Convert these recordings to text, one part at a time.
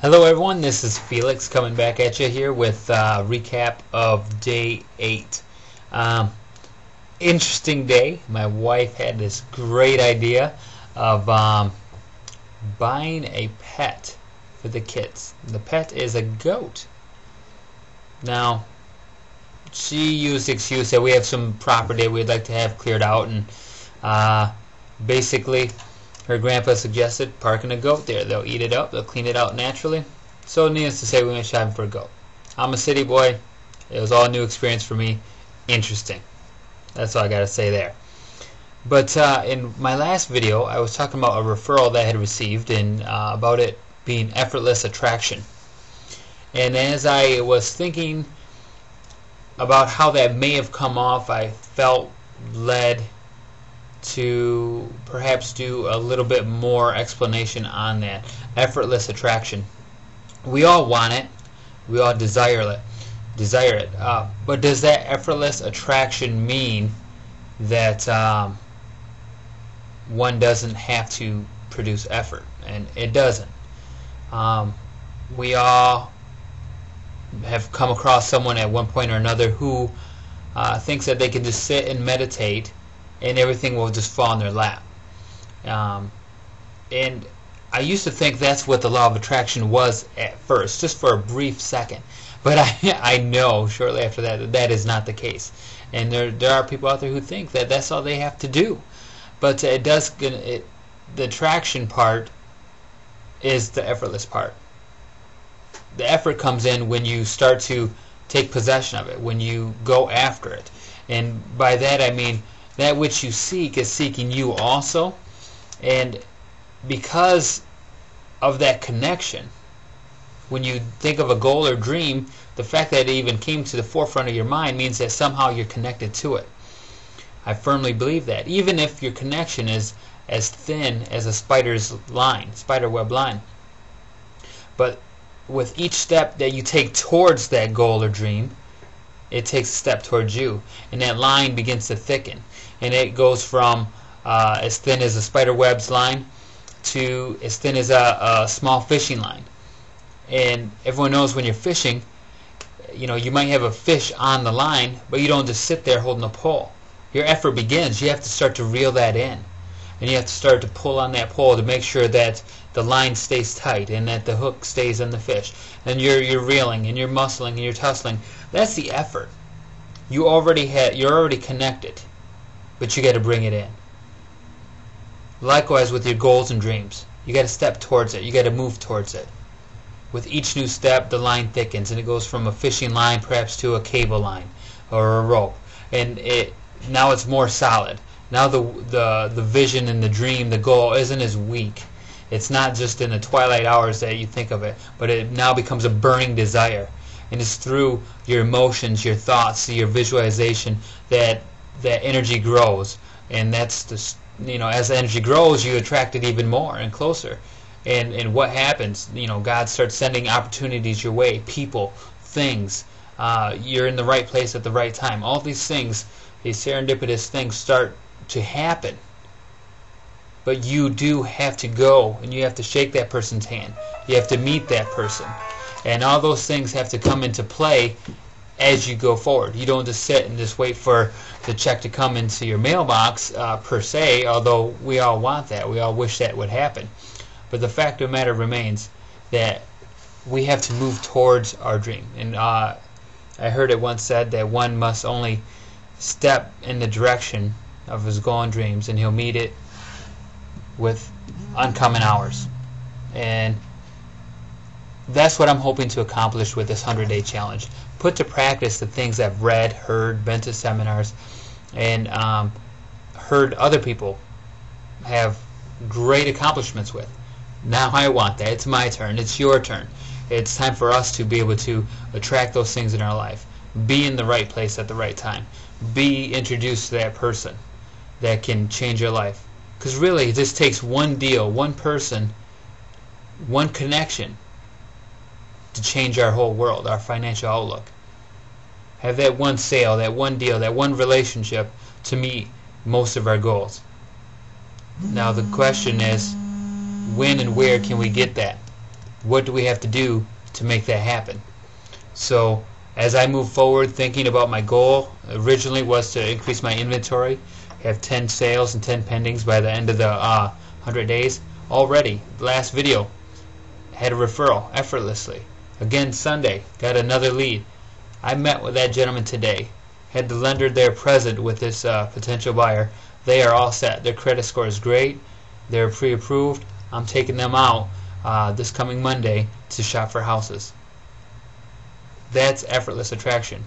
Hello everyone, this is Felix coming back at you here with a recap of day 8. Interesting day. My wife had this great idea of buying a pet for the kids. The pet is a goat. Now, she used the excuse that we have some property we'd like to have cleared out, and basically her grandpa suggested parking a goat there. They'll eat it up, they'll clean it out naturally. So needless to say, we went shopping for a goat. I'm a city boy. It was all a new experience for me. Interesting. That's all I got to say there. But in my last video, I was talking about a referral that I had received and about it being effortless attraction. And as I was thinking about how that may have come off, I felt led to perhaps do a little bit more explanation on that. Effortless attraction. We all want it. We all desire it. But does that effortless attraction mean that one doesn't have to produce effort? And it doesn't. We all have come across someone at one point or another who thinks that they can just sit and meditate and everything will just fall in their lap. And I used to think that's what the law of attraction was at first, just for a brief second. But I know shortly after that that is not the case. And there are people out there who think that that's all they have to do. But the attraction part is the effortless part. The effort comes in when you start to take possession of it, when you go after it. And by that I mean that which you seek is seeking you also. And because of that connection, when you think of a goal or dream, the fact that it even came to the forefront of your mind means that somehow you're connected to it. I firmly believe that. Even if your connection is as thin as a spider web line. But with each step that you take towards that goal or dream, it takes a step towards you. And that line begins to thicken. And it goes from as thin as a spider web's line to as thin as a small fishing line. And everyone knows when you're fishing, you know, you might have a fish on the line, but you don't just sit there holding a pole. Your effort begins. You have to start to reel that in. And you have to start to pull on that pole to make sure that the line stays tight and that the hook stays on the fish. And you're reeling and you're muscling and you're tussling. That's the effort. You're already connected, but you got to bring it in. Likewise with your goals and dreams. You got to step towards it. You got to move towards it. With each new step, the line thickens, and it goes from a fishing line perhaps to a cable line or a rope. And now it's more solid. Now the vision and the dream, the goal isn't as weak. It's not just in the twilight hours that you think of it, but it now becomes a burning desire. And it's through your emotions, your thoughts, your visualization that energy grows. And that's as the energy grows, you attract it even more and closer. And what happens? God starts sending opportunities your way, people, things. You're in the right place at the right time. All these things, these serendipitous things start to happen. But you do have to go, and you have to shake that person's hand. You have to meet that person. And all those things have to come into play as you go forward. You don't just sit and just wait for the check to come into your mailbox per se, although we all want that. We all wish that would happen. But the fact of the matter remains that we have to move towards our dream. And I heard it once said that one must only step in the direction of his goal and dreams, and he'll meet it with uncommon hours. And that's what I'm hoping to accomplish with this 100-day challenge. Put to practice the things I've read, heard, been to seminars, and heard other people have great accomplishments with. Now I want that. It's my turn. It's your turn. It's time for us to be able to attract those things in our life. Be in the right place at the right time. Be introduced to that person that can change your life. Because really, this takes one deal, one person, one connection to change our whole world, our financial outlook. Have that one sale, that one deal, that one relationship to meet most of our goals. Now the question is, when and where can we get that? what do we have to do to make that happen? So as I move forward, thinking about my goal originally was to increase my inventory, have 10 sales and 10 pendings by the end of the 100 days. Already, last video, had a referral effortlessly. Again, Sunday, got another lead. I met with that gentleman today. Had the lender there present with this potential buyer. They are all set. Their credit score is great. They're pre-approved. I'm taking them out this coming Monday to shop for houses. That's effortless attraction.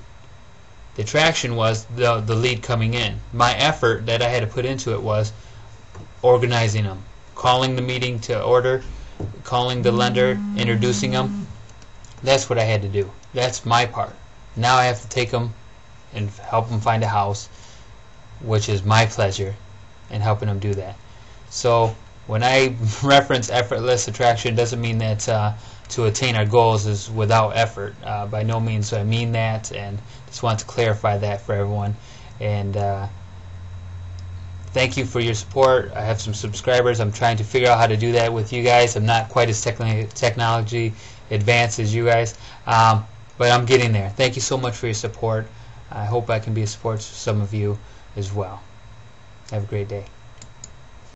The attraction was the lead coming in. My effort that I had to put into it was organizing them, calling the meeting to order, calling the lender, introducing them. That's what I had to do. That's my part. Now I have to take them and help them find a house, which is my pleasure in helping them do that. So when I reference effortless attraction, doesn't mean that to attain our goals is without effort. By no means do I mean that, and just want to clarify that for everyone. And thank you for your support. I have some subscribers. I'm trying to figure out how to do that with you guys. I'm not quite as technology advanced as you guys, but I'm getting there. Thank you so much for your support. I hope I can be a support to some of you as well. Have a great day.